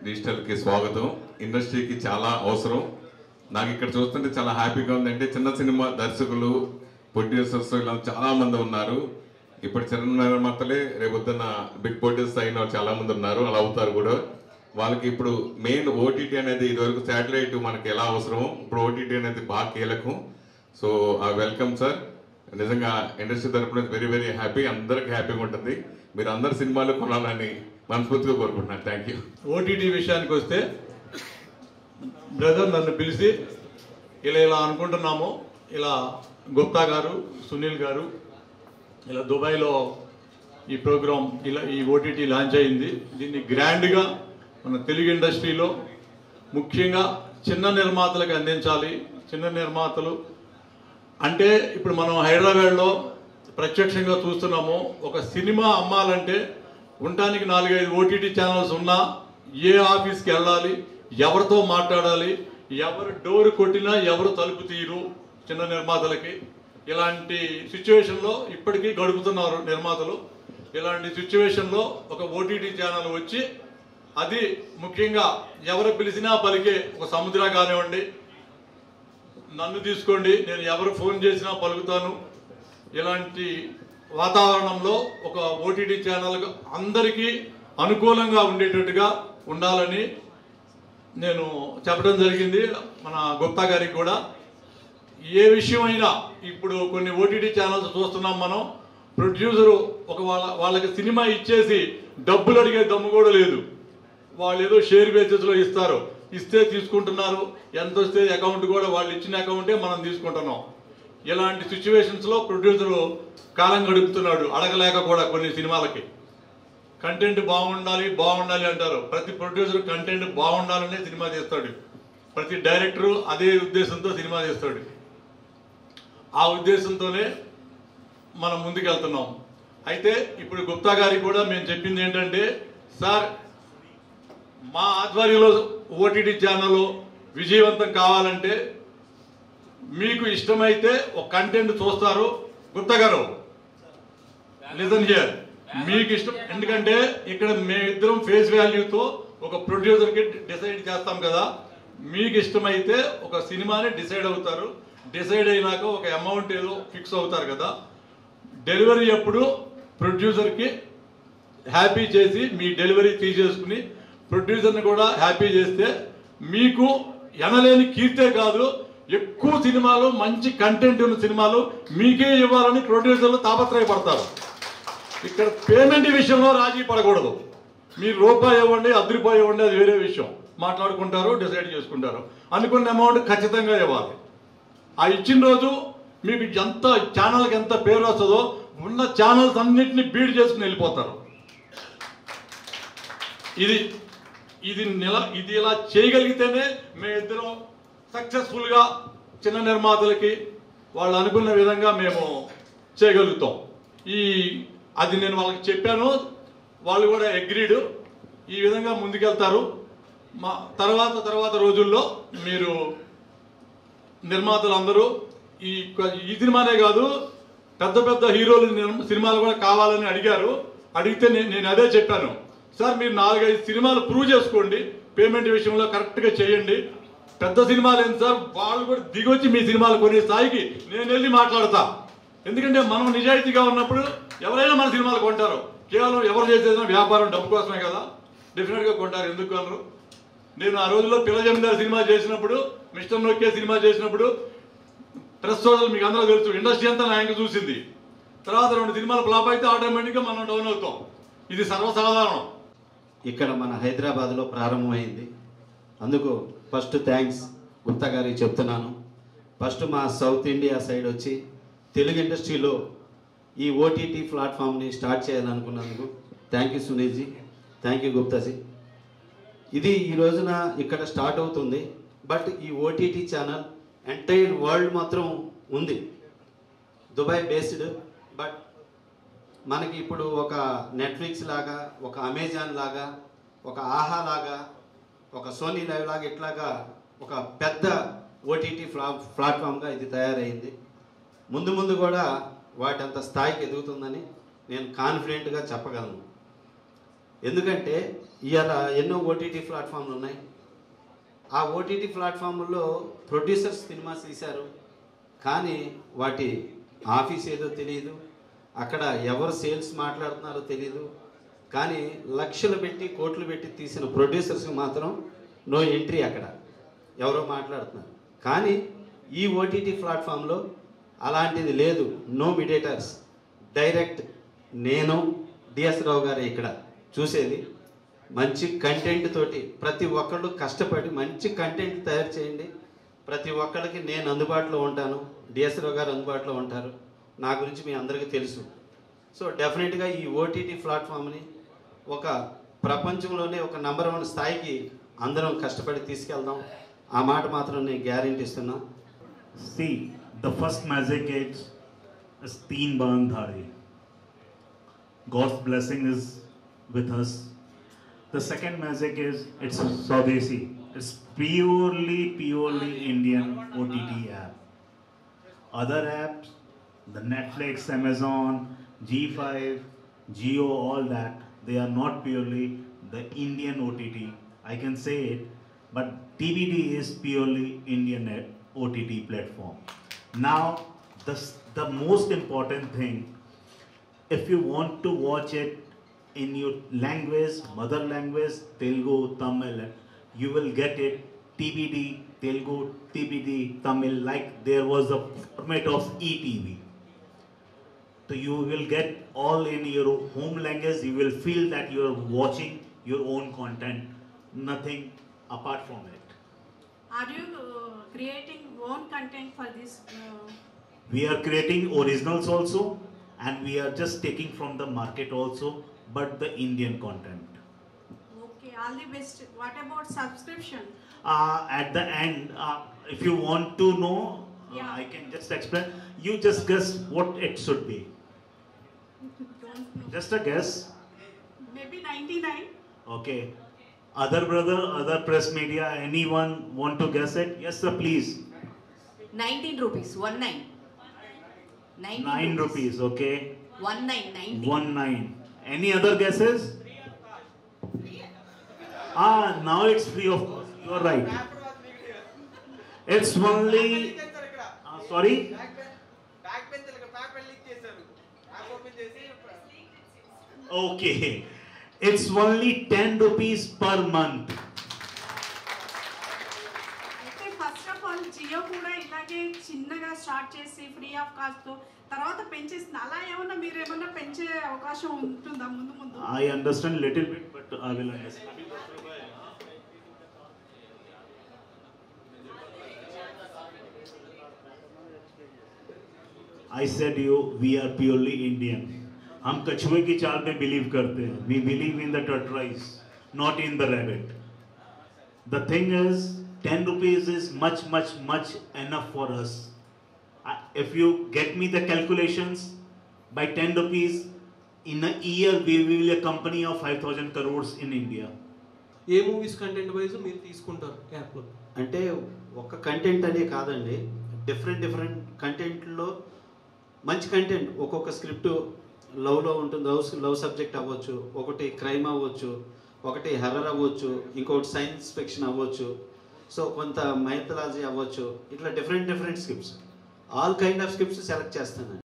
డిజిటల్కి స్వాగతం. ఇండస్ట్రీకి చాలా అవసరం. నాకు ఇక్కడ చూస్తుంటే చాలా హ్యాపీగా ఉందంటే చిన్న సినిమా దర్శకులు, ప్రొడ్యూసర్స్ ఇలా చాలా మంది ఉన్నారు. ఇప్పుడు చిన్న నిర్మాతలే రేపొద్దున బిగ్ ప్రొడ్యూసర్స్ అయిన చాలా మంది ఉన్నారు, అలా అవుతారు కూడా. వాళ్ళకి ఇప్పుడు మెయిన్ ఓటీటీ అనేది ఇదివరకు శాటిలైట్ మనకి ఎలా అవసరమో ఇప్పుడు ఓటీటీ అనేది బాగా కీలకం. So welcome sir. నిజంగా ఇండస్ట్రీ తరపున వెరీ వెరీ హ్యాపీ, అందరికి హ్యాపీగా ఉంటుంది. మీరు అందరు సినిమాలు కొనాలని మనస్ఫూర్తిగా కోరుకుంటున్నాను. Thank you. ఓటీటీ విషయానికి వస్తే బ్రదర్ నన్ను పిలిచి ఇలా అనుకుంటున్నాము, ఇలా గుప్తా గారు, సునీల్ గారు ఇలా దుబాయ్లో ఈ ప్రోగ్రాం ఈ ఓటీటీ లాంచ్ అయింది. దీన్ని గ్రాండ్గా మన తెలుగు ఇండస్ట్రీలో ముఖ్యంగా చిన్న నిర్మాతలకు అందించాలి. చిన్న నిర్మాతలు అంటే ఇప్పుడు మనం హైదరాబాద్లో ప్రత్యక్షంగా చూస్తున్నాము. ఒక సినిమా అమ్మాలంటే ఉండటానికి 4-5 ఓటీటీ ఛానల్స్ ఉన్నా ఏ ఆఫీస్కి వెళ్ళాలి, ఎవరితో మాట్లాడాలి, ఎవరు డోర్ కొట్టినా ఎవరు తలుపు తీయరు చిన్న నిర్మాతలకి. ఇలాంటి సిచ్యువేషన్లో ఇప్పటికీ గడుపుతున్నారు నిర్మాతలు. ఇలాంటి సిచ్యువేషన్లో ఒక ఓటీటీ ఛానల్ వచ్చి అది ముఖ్యంగా ఎవరు పిలిచినా పలికే ఒక సముద్ర కానివ్వండి, నన్ను తీసుకోండి, నేను ఎవరు ఫోన్ చేసినా పలుకుతాను. ఇలాంటి వాతావరణంలో ఒక ఓటీటీ ఛానల్ అందరికీ అనుకూలంగా ఉండేటట్టుగా ఉండాలని నేను చెప్పడం జరిగింది మన గుప్తా గారికి కూడా. ఏ విషయమైనా ఇప్పుడు కొన్ని ఓటీటీ ఛానల్స్ చూస్తున్నాం మనం, ప్రొడ్యూసరు ఒక వాళ్ళకి సినిమా ఇచ్చేసి డబ్బులు అడిగే దమ్ము కూడా లేదు. వాళ్ళు ఏదో షేర్ బేసిస్లో ఇస్తారు, ఇస్తే తీసుకుంటున్నారు, ఎంత వస్తే అకౌంట్ కూడా వాళ్ళు ఇచ్చిన అకౌంటే మనం తీసుకుంటున్నాం. ఇలాంటి సిచ్యువేషన్స్లో ప్రొడ్యూసరు కాలం గడుపుతున్నాడు, అడగలేక కూడా. కొన్ని సినిమాలకి కంటెంట్ బాగుండాలి అంటారు. ప్రతి ప్రొడ్యూసర్ కంటెంట్ బాగుండాలనే సినిమా చేస్తాడు, ప్రతి డైరెక్టరు అదే ఉద్దేశంతో సినిమా చేస్తాడు. ఆ ఉద్దేశంతోనే మనం ముందుకెళ్తున్నాం. అయితే ఇప్పుడు గుప్తా గారికి కూడా మేము చెప్పింది ఏంటంటే, సార్ మా ఆధ్వర్యంలో ఓటీటీ ఛానల్ విజయవంతం కావాలంటే మీకు ఇష్టమైతే ఒక కంటెంట్ చూస్తారు. గుప్తా గారు లిసన్ హియర్, మీకు ఇష్టం. ఎందుకంటే ఇక్కడ మేమిద్దరం ఫేస్ వాల్యూతో ఒక ప్రొడ్యూసర్కి డిసైడ్ చేస్తాం కదా. మీకు ఇష్టమైతే ఒక సినిమాని డిసైడ్ అవుతారు, డిసైడ్ అయినాక ఒక అమౌంట్ ఏదో ఫిక్స్ అవుతారు కదా. డెలివరీ అప్పుడు ప్రొడ్యూసర్కి హ్యాపీ చేసి మీ డెలివరీ తీసేసుకుని ప్రొడ్యూసర్ని కూడా హ్యాపీ చేస్తే మీకు ఎనలేని కీర్తే కాదు, ఎక్కువ సినిమాలు మంచి కంటెంట్ ఉన్న సినిమాలు మీకే ఇవ్వాలని ప్రొడ్యూసర్లు తాపత్రయపడతారు. ఇక్కడ పేమెంట్ విషయంలో రాజీ పడకూడదు. మీరు రూపాయి ఇవ్వండి, ₹10 ఇవ్వండి, అది వేరే విషయం. మాట్లాడుకుంటారు, డిసైడ్ చేసుకుంటారు. అనుకున్న అమౌంట్ ఖచ్చితంగా ఇవ్వాలి. ఆ ఇచ్చిన రోజు మీకు ఎంత ఛానల్కి ఎంత పేరు వస్తుందో ఉన్న ఛానల్స్ అన్నింటినీ బీడ్ చేసుకుని వెళ్ళిపోతారు. ఇది ఇలా చేయగలిగితేనే మేమిద్దరం సక్సెస్ఫుల్గా చిన్న నిర్మాతలకి వాళ్ళు అనుకున్న విధంగా మేము చేయగలుగుతాం. అది నేను వాళ్ళకి చెప్పాను, వాళ్ళు కూడా అగ్రీడ్. ఈ విధంగా ముందుకెళ్తారు. మా తర్వాత రోజుల్లో మీరు నిర్మాతలు అందరూ ఈ సినిమానే కాదు, పెద్ద హీరోలు సినిమాలు కూడా కావాలని అడిగితే నేను అదే చెప్పాను. సార్ మీరు 4-5 సినిమాలు ప్రూవ్ చేసుకోండి, పేమెంట్ విషయంలో కరెక్ట్గా చేయండి. పెద్ద సినిమాలు ఏంటి సార్, వాళ్ళు కూడా దిగొచ్చి మీ సినిమాలు కొనే స్థాయికి నేను వెళ్ళి మాట్లాడతా. ఎందుకంటే మనం నిజాయితీగా ఉన్నప్పుడు ఎవరైనా మన సినిమాలు కొంటారు. కేవలం ఎవరు చేసేది వ్యాపారం డబ్బు కోసమే కదా, డెఫినెట్గా కొంటారు. ఎందుకు కొనరు? నేను ఆ రోజుల్లో పిల్ల జమీందారు సినిమా చేసినప్పుడు, మిస్టర్ నొక్కే సినిమా చేసినప్పుడు ప్రెస్ సోదరులు మీకు అందరూ తెలుసు, ఇండస్ట్రీ అంతా నా ఇంక చూసింది. తర్వాత 2 సినిమాలు ఫ్లాప్ అయితే ఆటోమేటిక్గా మనం డౌన్ అవుతాం. ఇది సర్వసాధారణం. ఇక్కడ మన హైదరాబాద్లో ప్రారంభమైంది. అందుకు ఫస్ట్ థ్యాంక్స్ గుప్తా గారికి చెప్తున్నాను. ఫస్ట్ మా సౌత్ ఇండియా సైడ్ వచ్చి తెలుగు ఇండస్ట్రీలో ఈ ఓటీటీ ప్లాట్ఫామ్ని స్టార్ట్ చేయాలనుకున్నందుకు thank you Sunilji, thank you Guptaji. ఇది ఈ రోజున ఇక్కడ స్టార్ట్ అవుతుంది. బట్ ఈ ఓటీటీ ఛానల్ ఎంటైర్ వరల్డ్ మాత్రం ఉంది, దుబాయ్ బేస్డ్. బట్ మనకి ఇప్పుడు ఒక నెట్ఫ్లిక్స్ లాగా, ఒక అమెజాన్ లాగా, ఒక ఆహా లాగా, ఒక సోనీ లైవ్ లాగా ఇట్లాగా ఒక పెద్ద ఓటీటీ ప్లాట్ఫామ్గా ఇది తయారైంది. ముందు కూడా వాటంత స్థాయికి ఎదుగుతుందని నేను కాన్ఫిడెంట్గా చెప్పగలను. ఎందుకంటే ఇవాళ ఎన్నో ఓటీటీ ప్లాట్ఫామ్లు ఉన్నాయి. ఆ ఓటీటీ ప్లాట్ఫామ్లో ప్రొడ్యూసర్స్ సినిమాస్ తీశారు, కానీ వాటి ఆఫీస్ ఏదో తెలియదు, అక్కడ ఎవరు సేల్స్ మాట్లాడుతున్నారో తెలియదు. కానీ లక్షలు పెట్టి కోట్లు పెట్టి తీసిన ప్రొడ్యూసర్స్కి మాత్రం నో ఎంట్రీ, అక్కడ ఎవరో మాట్లాడుతున్నారు. కానీ ఈ ఓటీటీ ప్లాట్ఫామ్లో అలాంటిది లేదు. నో మీడియేటర్స్, డైరెక్ట్ నేను డిఎస్ రావు గారు ఇక్కడ చూసేది. మంచి కంటెంట్ తోటి ప్రతి ఒక్కళ్ళు కష్టపడి మంచి కంటెంట్ తయారు చేయండి. ప్రతి ఒక్కళ్ళకి నేను అందుబాటులో ఉంటాను, డిఎస్ రావు గారు అందుబాటులో ఉంటారు. నా గురించి మీ అందరికీ తెలుసు. సో డెఫినెట్గా ఈ ఓటీటీ ప్లాట్ఫామ్ని ఒక ప్రపంచంలోనే ఒక నంబర్ 1 స్థాయికి అందరం కష్టపడి తీసుకెళ్దాం. ఆ మాట మాత్రం నేను గ్యారెంటీ ఇస్తున్నా. See, the first magic is Teen Bandhari. God's blessing is with us. The second magic is it's Swadeshi. It's purely Indian OTT app. Other apps, the Netflix, Amazon, G5, Jio, all that, they are not purely the Indian OTT. I can say it, but TVD is purely Indian OTT platform. Now, the most important thing, if you want to watch it in your language, mother language, Telugu, Tamil, you will get it TBD, Telugu, TBD, Tamil, like there was a format of ETV. So you will get all in your home language. You will feel that you are watching your own content, nothing apart from it. Are you creating own content for this? We are creating originals also, and we are just taking from the market also, but the Indian content. Okay, all the best. What about subscription? At the end, if you want to know, Yeah. I can just explain. You just guess what it should be. Don't know. Just a guess. Maybe 99. Okay. Other brother, other press media, anyone want to guess it? Yes, sir, please. 19 rupees, 19. 9 rupees, okay. 19. 19. Any other guesses? Now it's free of cost. You are right. It's only. Sorry? Okay. It's only 10 rupees per month. అయితే first of all Jio కూడా ఇలాగే చిన్నగా start చేసి free of cost తర్వాత పెంచేసింది. అలా ఏమన్నా మీరు ఏమన్నా పెంచే అవకాశం ఉంటుందా ముందు ముందు? I understand little bit, but I will understand. I said you, we are purely Indian. हम कछुए की चाल में बिलीव करते हैं. We believe in the tortoise, not in the rabbit. The thing is, 10 rupees is much enough for us. If you get me the calculations, by 10 rupees, in a year we will be a company of 5,000 crores in India. A movies content wise మీరు తీసుకుంటారు యాప్లో? అంటే ఒక content అనే కాదండి, different కంటెంట్లో మంచి content. ఒక్కొక్క script లవ్లో ఉంటుంది, లవ్ సబ్జెక్ట్ అవ్వచ్చు, ఒకటి క్రైమ్ అవ్వచ్చు, ఒకటి హర్రర్ అవ్వచ్చు, ఇంకొకటి సైన్స్ ఫిక్షన్ అవ్వచ్చు, సో కొంత మైథలాజీ అవ్వచ్చు. ఇట్లా different scripts, all kind of scripts select చేస్తాను.